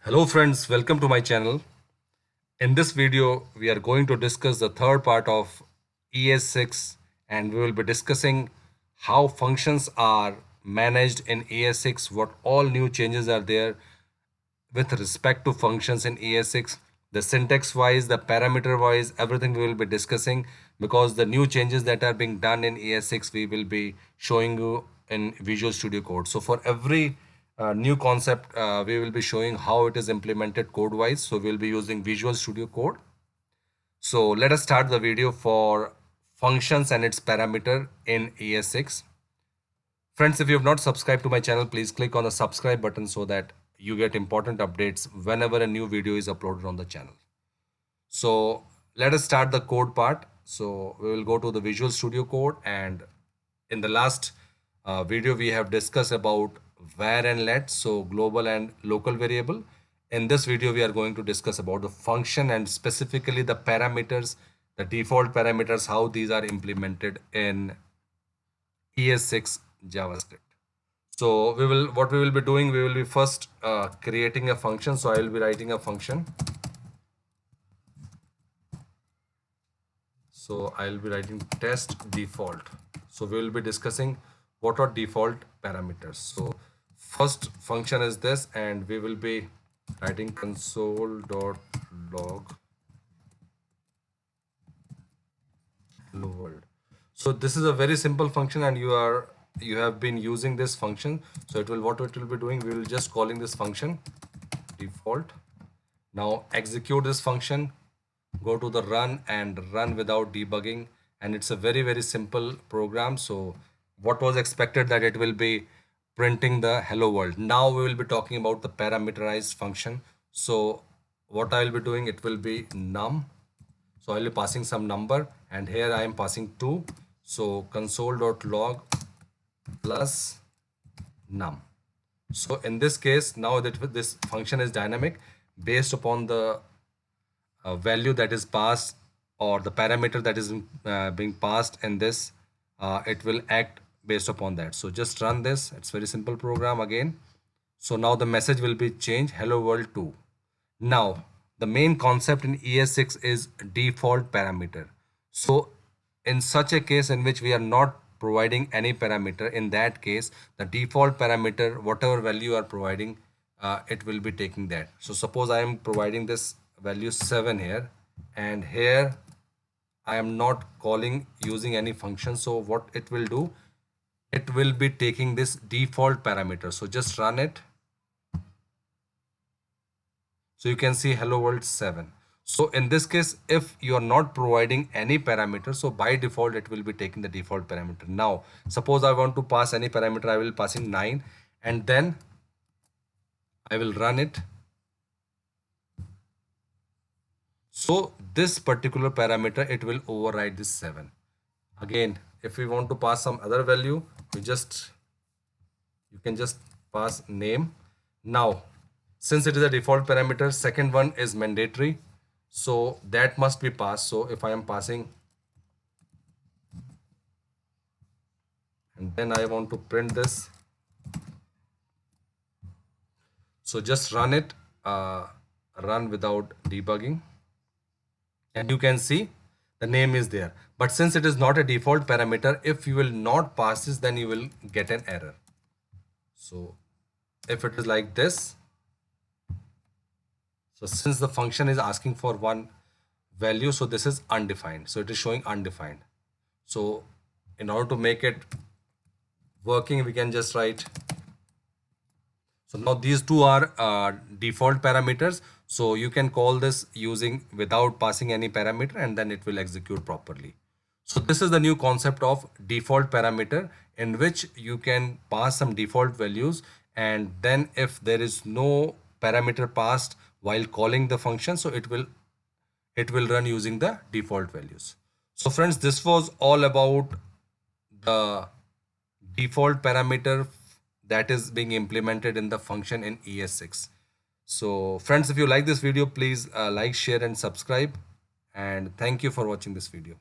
Hello friends, welcome to my channel. In this video, we are going to discuss the third part of ES6 and we will be discussing how functions are managed in ES6, what all new changes are there with respect to functions in ES6, the syntax wise, the parameter wise, everything we will be discussing because the new changes that are being done in ES6 we will be showing you in Visual Studio Code. So for every new concept, we will be showing how it is implemented code wise. So we'll be using Visual Studio Code. So let us start the video for functions and its parameter in ES6. Friends, if you have not subscribed to my channel, please click on the subscribe button so that you get important updates whenever a new video is uploaded on the channel. So let us start the code part. So we will go to the Visual Studio Code, and in the last video we have discussed about var and let, so global and local variable. In this video we are going to discuss about the function and specifically the parameters, the default parameters, how these are implemented in ES6 JavaScript. So what we will be doing, we will be first creating a function. So I will be writing a function. So I'll be writing test default. So we will be discussing what are default parameters. So first function is this, and we will be writing console.log hello world. So this is a very simple function, and you have been using this function. So what it will be doing, we will just calling this function default. Now execute this function, go to the run and run without debugging, and it's a very simple program. So what was expected, that it will be printing the hello world. Now we will be talking about the parameterized function. So what I will be doing, it will be num. So I'll be passing some number, and here I am passing 2. So console.log plus num. So in this case, now that this function is dynamic based upon the value that is passed or the parameter that is being passed in this, it will act based upon that. So just run this. It's very simple program again. So now the message will be changed hello world 2. Now the main concept in ES6 is default parameter. So in such a case in which we are not providing any parameter, in that case the default parameter, whatever value you are providing, it will be taking that. So suppose I am providing this value 7 here, and here I am not calling using any function. So what it will do, it will be taking this default parameter. So just run it. So you can see hello world 7. So in this case, if you are not providing any parameter, so by default it will be taking the default parameter. Now suppose I want to pass any parameter, I will passing 9, and then I will run it. So this particular parameter, it will override this 7. Again, if we want to pass some other value, you can just pass name. Now since it is a default parameter, second one is mandatory, so that must be passed. So if I am passing, and then I want to print this, so just run it, run without debugging, and you can see the name is there. But since it is not a default parameter, if you will not pass this, then you will get an error. So if it is like this, so since the function is asking for one value, so this is undefined. So it is showing undefined. So in order to make it working, we can just write. So now these two are default parameters. So you can call this using without passing any parameter, and then it will execute properly. So this is the new concept of default parameter, in which you can pass some default values, and then if there is no parameter passed while calling the function, so it will run using the default values. So friends, this was all about the default parameter that is being implemented in the function in ES6. So friends, if you like this video, please like, share and subscribe, and thank you for watching this video.